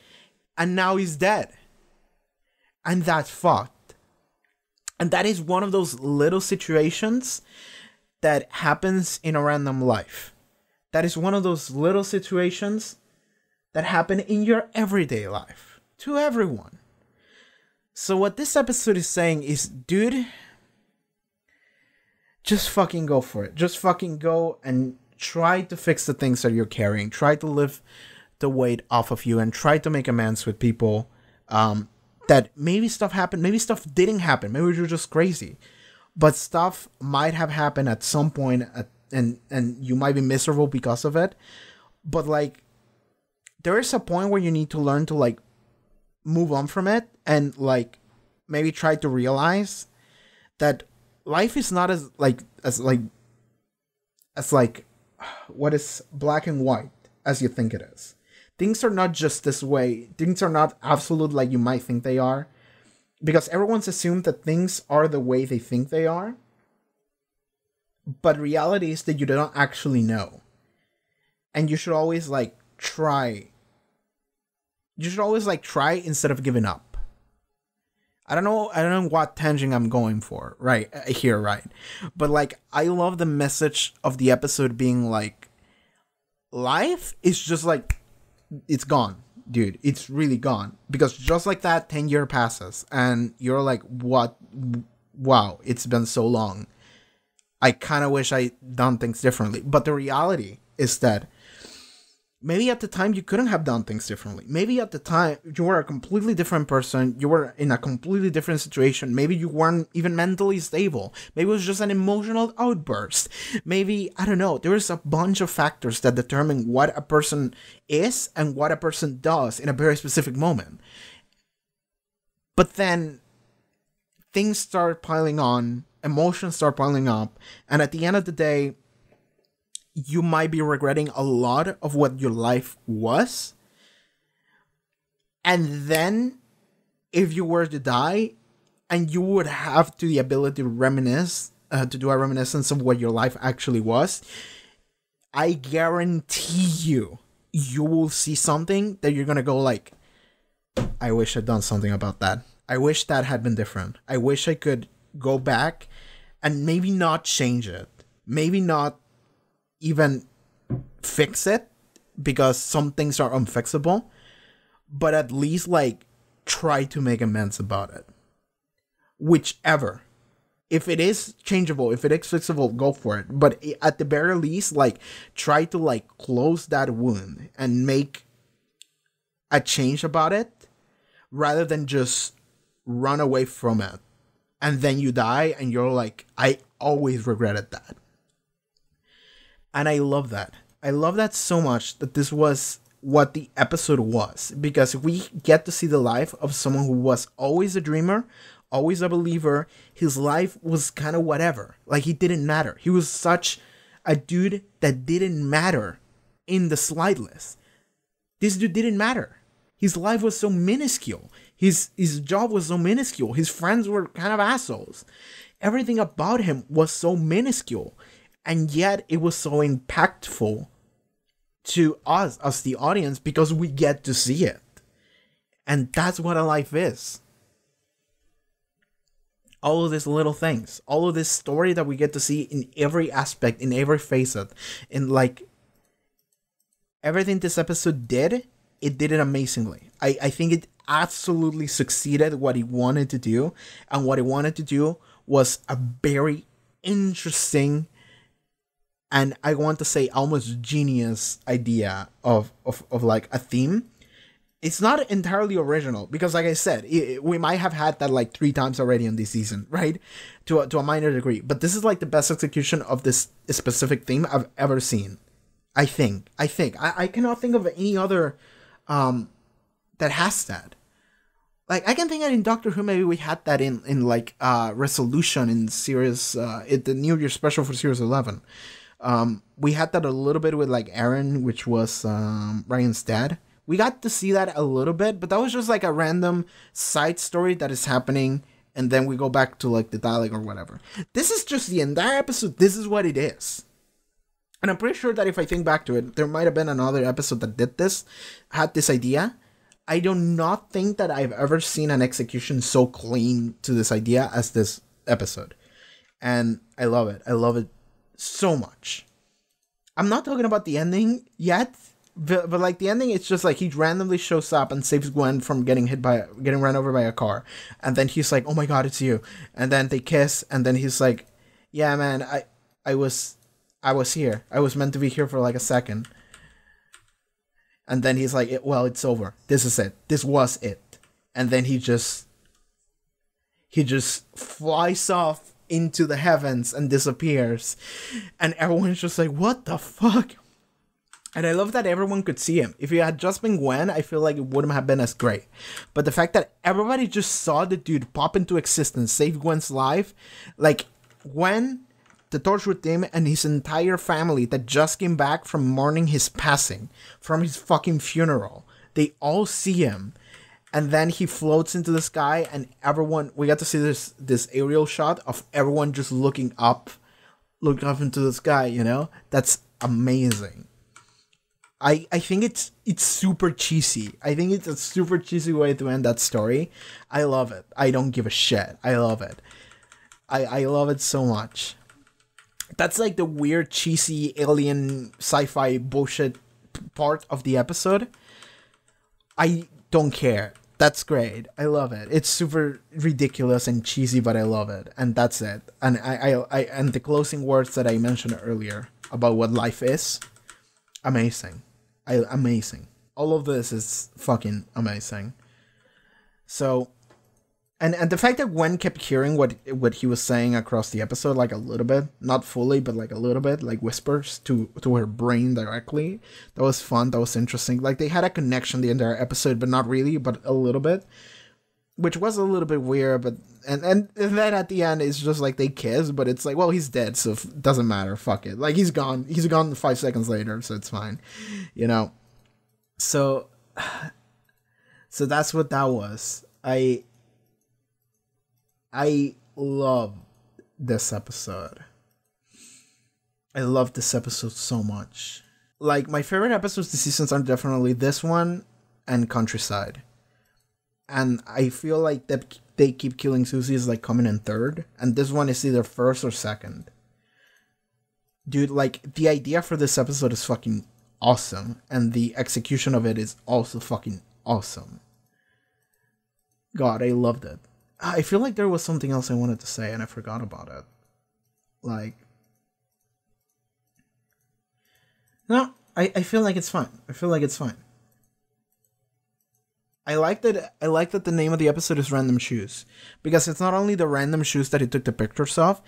And now he's dead. And that's fucked. And that is one of those little situations that happens in a random life. That is one of those little situations that happen in your everyday life. To everyone. So what this episode is saying is, dude, just fucking go for it. Just fucking go and try to fix the things that you're carrying. Try to lift the weight off of you and try to make amends with people that maybe stuff happened, maybe stuff didn't happen, maybe you're just crazy. But stuff might have happened at some point and you might be miserable because of it. But like, there is a point where you need to learn to like move on from it and like maybe try to realize that life is not as what is black and white as you think it is. Things are not just this way. Things are not absolute like you might think they are. Because everyone's assumed that things are the way they think they are. But reality is that you don't actually know. And you should always like try. You should always like try instead of giving up. I don't know what tangent I'm going for right here, right? But like, I love the message of the episode being like, life is just like, it's gone, dude. It's really gone. Because just like that, 10 years passes and you're like, what? Wow, it's been so long. I kind of wish I'd done things differently. But the reality is that maybe at the time you couldn't have done things differently. Maybe at the time you were a completely different person. You were in a completely different situation. Maybe you weren't even mentally stable. Maybe it was just an emotional outburst. Maybe, I don't know, there's a bunch of factors that determine what a person is and what a person does in a very specific moment. But then things start piling on, emotions start piling up, and at the end of the day, you might be regretting a lot of what your life was. And then, if you were to die, and you would have the ability to reminisce, to do a reminiscence of what your life actually was, I guarantee you will see something that you're gonna go like, I wish I'd done something about that. I wish that had been different. I wish I could go back and maybe not change it. Maybe not even fix it, because some things are unfixable, but at least like try to make amends about it. Whichever. If it is changeable, if it is fixable, go for it. But at the very least, like, try to like close that wound and make a change about it, rather than just run away from it and then you die and you're like, I always regretted that. And I love that. I love that so much, that this was what the episode was, because we get to see the life of someone who was always a dreamer, always a believer. His life was kind of whatever. Like, he didn't matter. He was such a dude that didn't matter in the slightest. This dude didn't matter. His life was so minuscule. His job was so minuscule. His friends were kind of assholes. Everything about him was so minuscule. And yet it was so impactful to us as the audience, because we get to see it. And that's what a life is. All of these little things, all of this story that we get to see in every aspect, in every facet, in like everything this episode did, it did it amazingly. I think it absolutely succeeded what it wanted to do, and what it wanted to do was a very interesting, and I want to say almost genius idea of like a theme. It's not entirely original, because like I said, we might have had that like 3 times already in this season, right? To a minor degree. But this is like the best execution of this specific theme I've ever seen. I think. I cannot think of any other that has that. Like, I can think that in Doctor Who, maybe we had that in like Resolution in series, the New Year special for series 11. We had that a little bit with like Aaron, which was Ryan's dad. We got to see that a little bit, but that was just like a random side story that is happening, and then we go back to like the dialogue or whatever. This is just the entire episode. This is what it is. And I'm pretty sure that if I think back to it, there might have been another episode that did this, had this idea. I do not think that I've ever seen an execution so clean to this idea as this episode. And I love it. I love it so much. I'm not talking about the ending yet, but like the ending, it's just like he randomly shows up and saves Gwen from getting run over by a car. And then he's like, oh my God, it's you. And then they kiss, and then he's like, yeah, man, I was here. I was meant to be here for like a second. And then he's like, well, it's over. This is it. This was it. And then he just flies off into the heavens and disappears. And everyone's just like, what the fuck? And I love that everyone could see him. If it had just been Gwen, I feel like it wouldn't have been as great. But the fact that everybody just saw the dude pop into existence, save Gwen's life, like Gwen, the Torchwood team, and his entire family that just came back from mourning his passing, from his fucking funeral, they all see him. And then he floats into the sky, and everyone, we got to see this aerial shot of everyone just looking up into the sky, you know? That's amazing. I think it's super cheesy. I think it's a super cheesy way to end that story. I love it. I don't give a shit. I love it. I love it so much. That's like the weird, cheesy, alien, sci-fi bullshit part of the episode. I don't care. That's great. I love it. It's super ridiculous and cheesy, but I love it. And that's it. And I and the closing words that I mentioned earlier about what life is, amazing. Amazing. All of this is fucking amazing. So, and the fact that Gwen kept hearing what he was saying across the episode, like a little bit, not fully, but like a little bit, like whispers to her brain directly. That was fun. That was interesting. Like they had a connection the entire episode, but not really, but a little bit, which was a little bit weird. But and then at the end, it's just like they kiss, but it's like, well, he's dead, so it doesn't matter. Fuck it. Like he's gone. He's gone 5 seconds later, so it's fine, you know. So that's what that was. I love this episode. I love this episode so much. Like, my favorite episodes this season are definitely this one and Countryside. And I feel like that They Keep Killing Susie is like coming in third. And this one is either first or second. Dude, like, the idea for this episode is fucking awesome. And the execution of it is also fucking awesome. God, I loved it. I feel like there was something else I wanted to say and I forgot about it. Like... No, I feel like it's fine. I feel like it's fine. I like that the name of the episode is Random Shoes. Because it's not only the random shoes that he took the pictures of.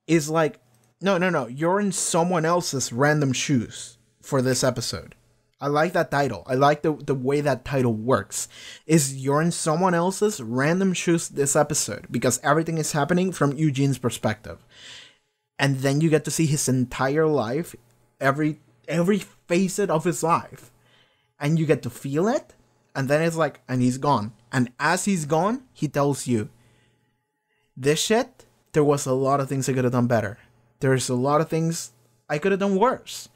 It's like, no. You're in someone else's random shoes for this episode. I like that title. I like the way that title works. Is you're in someone else's random shoes this episode because everything is happening from Eugene's perspective. And then you get to see his entire life, every facet of his life. And you get to feel it. And then it's like, and he's gone. And as he's gone, he tells you, this shit, there was a lot of things I could have done better. There's a lot of things I could have done worse.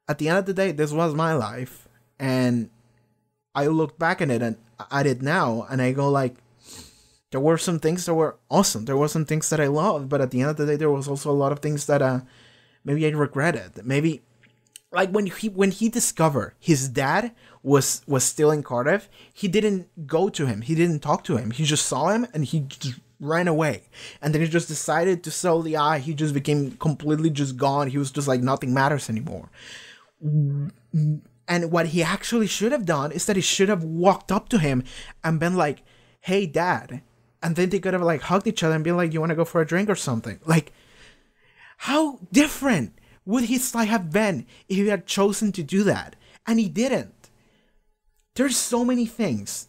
At the end of the day, this was my life, and I look back at it now, and I go like, there were some things that were awesome. There were some things that I loved, but at the end of the day, there was also a lot of things that maybe I regretted. Maybe like when he discovered his dad was still in Cardiff, he didn't go to him. He didn't talk to him. He just saw him, and he just ran away. And then he just decided to sell the eye. He just became completely just gone. He was just like, nothing matters anymore. And what he actually should have done is that he should have walked up to him and been like, hey, Dad. And then they could have like hugged each other and been like, you want to go for a drink or something? Like, how different would his life have been if he had chosen to do that? And he didn't. There's so many things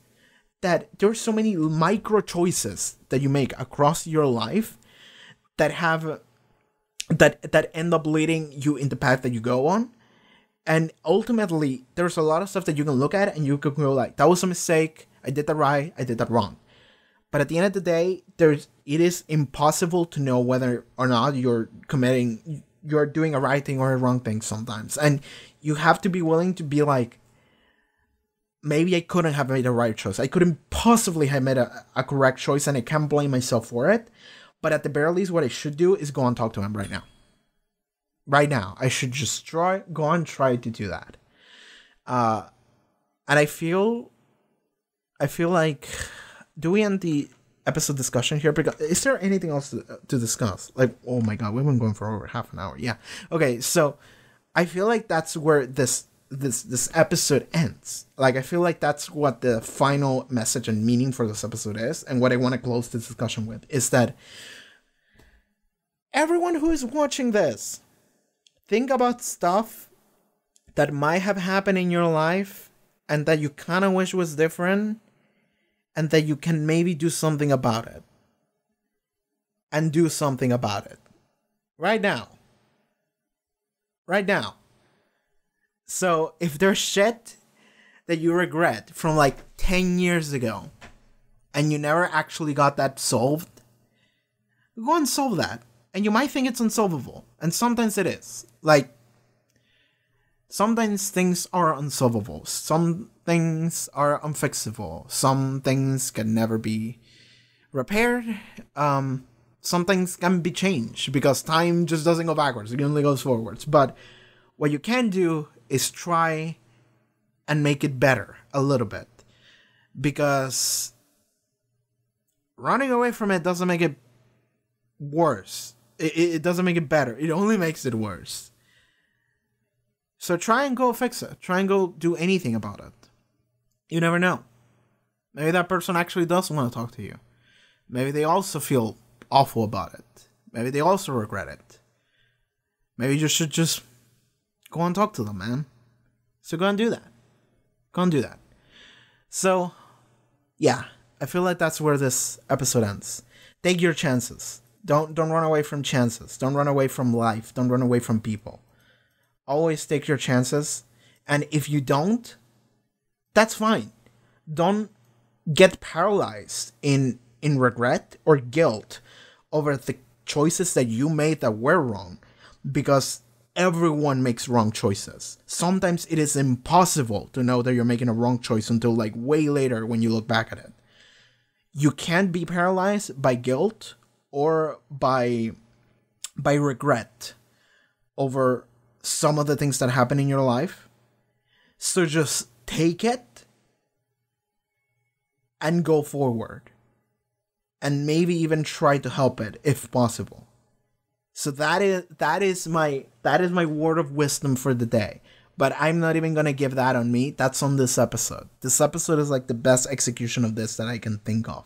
there's so many micro choices that you make across your life that have that end up leading you in the path that you go on. And ultimately, there's a lot of stuff that you can look at and you can go like, that was a mistake. I did that right. I did that wrong. But at the end of the day, it is impossible to know whether or not you're doing a right thing or a wrong thing sometimes. And you have to be willing to be like, maybe I couldn't have made a right choice. I couldn't possibly have made a correct choice, and I can't blame myself for it. But at the very least, what I should do is go and talk to him right now. Right now, I should just go and try to do that. And I feel like, do we end the episode discussion here? Because is there anything else to discuss? Like, oh my god, we've been going for over half an hour. Yeah. Okay, so I feel like that's where this episode ends. Like, I feel like that's what the final message and meaning for this episode is, and what I want to close this discussion with is that everyone who is watching this, think about stuff that might have happened in your life and that you kind of wish was different, and that you can maybe do something about it. And do something about it. Right now. Right now. So if there's shit that you regret from like 10 years ago and you never actually got that solved, go and solve that. And you might think it's unsolvable. And sometimes it is. Like, sometimes things are unsolvable. Some things are unfixable. Some things can never be repaired. Some things can be changed because time just doesn't go backwards. It only goes forwards. But what you can do is try and make it better a little bit. Because running away from it doesn't make it worse. It doesn't make it better. It only makes it worse. So try and go fix it. Try and go do anything about it. You never know. Maybe that person actually does want to talk to you. Maybe they also feel awful about it. Maybe they also regret it. Maybe you should just go and talk to them, man. So go and do that. Go and do that. So, yeah. I feel like that's where this episode ends. Take your chances. Don't run away from chances. Don't run away from life. Don't run away from people. Always take your chances. And if you don't, that's fine. Don't get paralyzed in regret or guilt over the choices that you made that were wrong. Because everyone makes wrong choices. Sometimes it is impossible to know that you're making a wrong choice until like way later when you look back at it. You can't be paralyzed by guilt or by regret over some of the things that happen in your life. So just take it and go forward. And maybe even try to help it if possible. So that is my word of wisdom for the day. But I'm not even going to give that on me. That's on this episode. This episode is like the best execution of this that I can think of.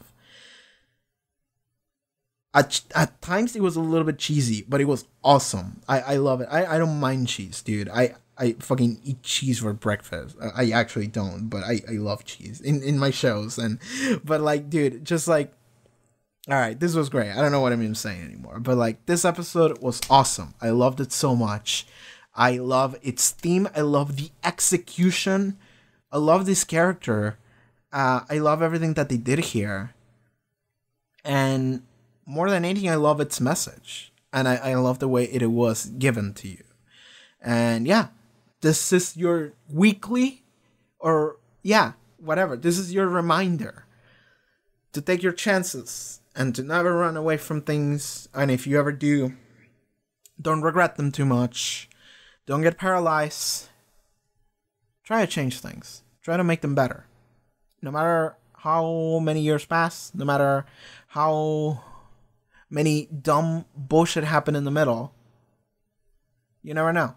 At times it was a little bit cheesy, but it was awesome. I love it. I don't mind cheese, dude. I I fucking eat cheese for breakfast. I actually don't, but I love cheese in my shows. But like, dude, just like, all right, this was great. I don't know what I'm even saying anymore. But like, this episode was awesome. I loved it so much. I love its theme. I love the execution. I love this character. I love everything that they did here. And more than anything, I love its message. And I love the way it was given to you. And yeah, this is your weekly, or yeah, whatever. This is your reminder to take your chances and to never run away from things. And if you ever do, don't regret them too much. Don't get paralyzed. Try to change things. Try to make them better. No matter how many years pass, no matter how many dumb bullshit happen in the middle, you never know.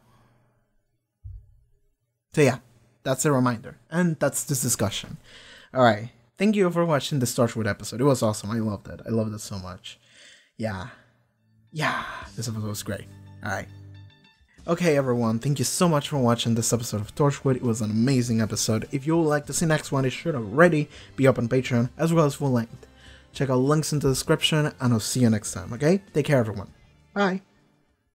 So yeah, that's a reminder. And that's this discussion. Alright, thank you for watching this Torchwood episode. It was awesome. I loved it. I loved it so much. Yeah, this episode was great. Alright. Okay, everyone, thank you so much for watching this episode of Torchwood. It was an amazing episode. If you would like to see the next one, it should already be up on Patreon, as well as full length. Check out links in the description, and I'll see you next time, okay? Take care, everyone. Bye.